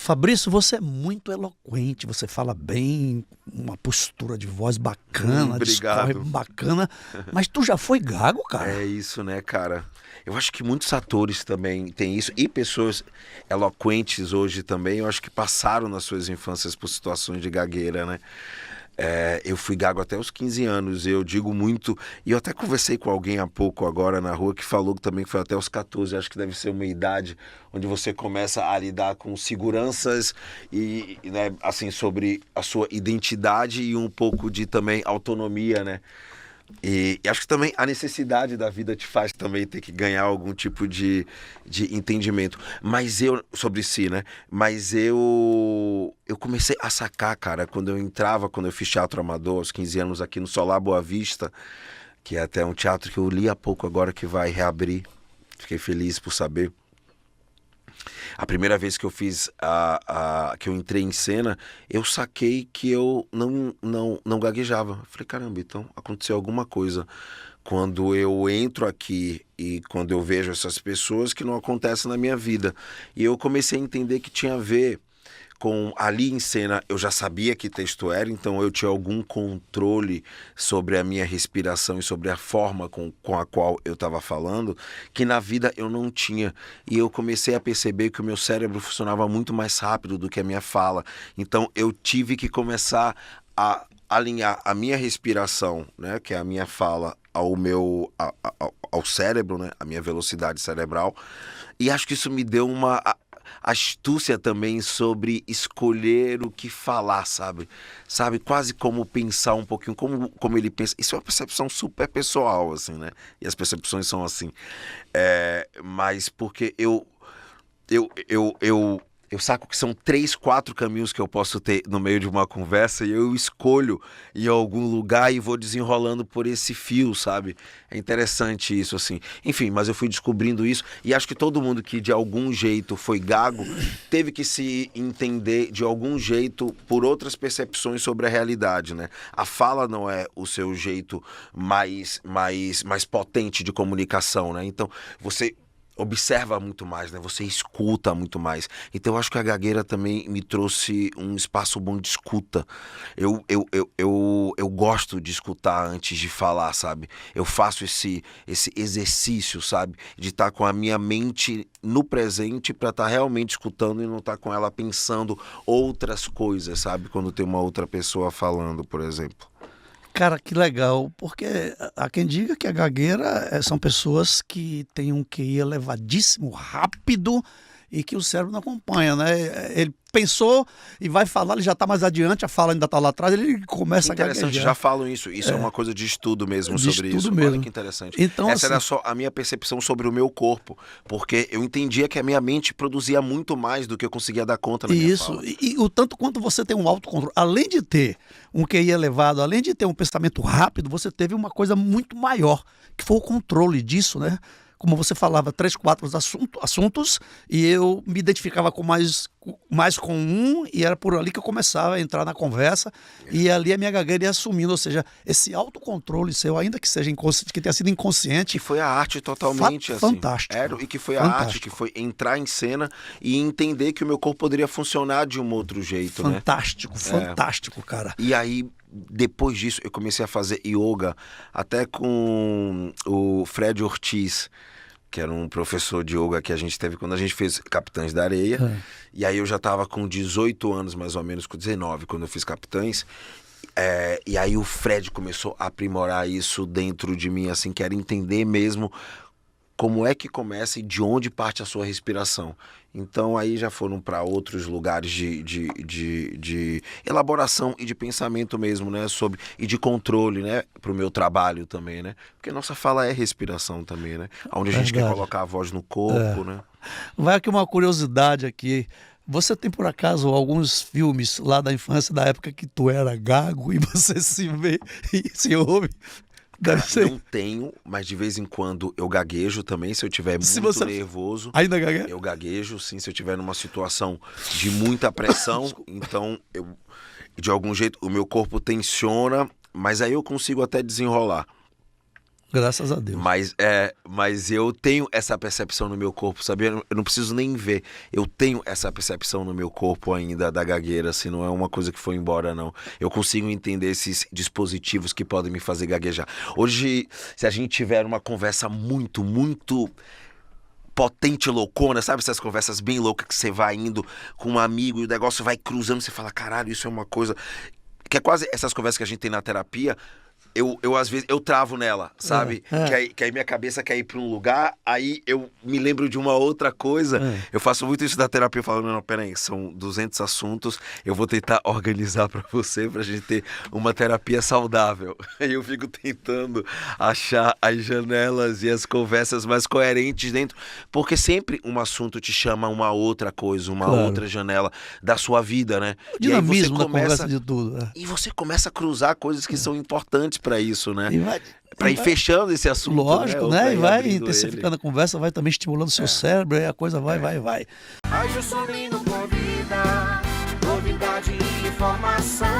Fabrício, você é muito eloquente, você fala bem, uma postura de voz bacana, discorre Obrigado. bacana, mas tu já foi gago, cara? É isso, né, cara? Eu acho que muitos atores também têm isso, e pessoas eloquentes hoje também, eu acho que passaram nas suas infâncias por situações de gagueira, né? Eu fui gago até os 15 anos, eu digo muito, e eu até conversei com alguém há pouco agora na rua que falou que também foi até os 14, acho que deve ser uma idade onde você começa a lidar com seguranças né, assim, sobre a sua identidade e um pouco de também autonomia, né? E acho que também a necessidade da vida te faz também ter que ganhar algum tipo de entendimento. Mas sobre si, né? Mas eu comecei a sacar, cara, quando eu fiz teatro amador aos 15 anos aqui no Solar Boa Vista, que é até um teatro que eu li há pouco agora que vai reabrir. Fiquei feliz por saber. A primeira vez que eu fiz que eu entrei em cena, eu saquei que eu não gaguejava. Eu falei, caramba, então aconteceu alguma coisa quando eu entro aqui e quando eu vejo essas pessoas que não acontece na minha vida. E eu comecei a entender que tinha a ver com ali em cena. Eu já sabia que texto era, então eu tinha algum controle sobre a minha respiração e sobre a forma com a qual eu estava falando, que na vida eu não tinha. E eu comecei a perceber que o meu cérebro funcionava muito mais rápido do que a minha fala. Então eu tive que começar a alinhar a minha respiração, né, que é a minha fala, ao cérebro, né, a minha velocidade cerebral. E acho que isso me deu uma astúcia também sobre escolher o que falar, sabe? Sabe, quase como pensar um pouquinho, como ele pensa. Isso é uma percepção super pessoal, assim, né? E as percepções são assim. Mas porque eu saco que são 3, 4 caminhos que eu posso ter no meio de uma conversa e eu escolho em algum lugar e vou desenrolando por esse fio, sabe? É interessante isso, assim. Enfim, mas eu fui descobrindo isso e acho que todo mundo que de algum jeito foi gago teve que se entender de algum jeito por outras percepções sobre a realidade, né? A fala não é o seu jeito mais potente de comunicação, né? Então, você observa muito mais, né? Você escuta muito mais. Então eu acho que a gagueira também me trouxe um espaço bom de escuta. Eu gosto de escutar antes de falar, sabe? Eu faço esse exercício, sabe? De estar com a minha mente no presente para estar realmente escutando e não estar com ela pensando outras coisas, sabe? Quando tem uma outra pessoa falando, por exemplo. Cara, que legal, porque há quem diga que a gagueira são pessoas que têm um QI elevadíssimo, rápido, e que o cérebro não acompanha, né? Ele pensou e vai falar, ele já está mais adiante, a fala ainda está lá atrás, ele começa a Interessante, gaguejar. já falam isso. Isso é uma coisa de estudo mesmo De sobre estudo isso. mesmo. Olha que interessante. Então, essa assim, era só a minha percepção sobre o meu corpo, porque eu entendia que a minha mente produzia muito mais do que eu conseguia dar conta na minha isso, fala. e o tanto quanto você tem um autocontrole, além de ter um QI elevado, além de ter um pensamento rápido, você teve uma coisa muito maior, que foi o controle disso, né? Como você falava, 3, 4 assuntos, e eu me identificava com mais com um, e era por ali que eu começava a entrar na conversa, e ali a minha gagueira ia assumindo, ou seja, esse autocontrole seu, ainda que seja inconsciente, que tenha sido inconsciente. Que foi a arte totalmente, assim. Fantástico. E que foi a arte, que foi entrar em cena e entender que o meu corpo poderia funcionar de um outro jeito, fantástico, né? Fantástico, cara. E aí, depois disso, eu comecei a fazer yoga até com o Fred Ortiz, que era um professor de yoga que a gente teve quando a gente fez Capitães da Areia. E aí eu já estava com 18 anos, mais ou menos, com 19, quando eu fiz Capitães. E aí o Fred começou a aprimorar isso dentro de mim, assim, que era entender mesmo como é que começa e de onde parte a sua respiração. Então aí já foram para outros lugares de elaboração e de pensamento mesmo, né? E de controle, né? Para o meu trabalho também, né? Porque nossa fala é respiração também, né? Onde a gente quer colocar a voz no corpo, né? Vai aqui uma curiosidade aqui. Você tem, por acaso, alguns filmes lá da infância, da época que tu era gago, e você se vê e se ouve? Cara, não tenho, mas de vez em quando eu gaguejo também, se eu estiver muito nervoso. Ainda gagueja? Eu gaguejo, sim, se eu estiver numa situação de muita pressão. Então, de algum jeito, o meu corpo tensiona, mas aí eu consigo até desenrolar. Graças a Deus. Mas eu tenho essa percepção no meu corpo, sabia? Eu não preciso nem ver. Eu tenho essa percepção no meu corpo ainda da gagueira, assim, não é uma coisa que foi embora, não. Eu consigo entender esses dispositivos que podem me fazer gaguejar. Hoje, se a gente tiver uma conversa muito, muito potente, loucona, sabe? Essas conversas bem loucas que você vai indo com um amigo e o negócio vai cruzando, você fala, caralho, isso é uma coisa... Que é quase essas conversas que a gente tem na terapia... Eu às vezes, eu travo nela, sabe? Que aí minha cabeça quer ir pra um lugar, aí eu me lembro de uma outra coisa. Eu faço muito isso da terapia, falando, não, peraí, são 200 assuntos, eu vou tentar organizar pra você, pra gente ter uma terapia saudável. Aí eu fico tentando achar as janelas e as conversas mais coerentes dentro, porque sempre um assunto te chama a uma outra coisa, uma outra janela da sua vida, né? O dinamismo da conversa de tudo. E você começa a cruzar coisas que são importantes para isso, né? Para ir fechando esse assunto. Lógico, né? E vai intensificando a conversa, vai também estimulando o seu cérebro, aí a coisa vai. Aí o Solino convida, novidade e informação.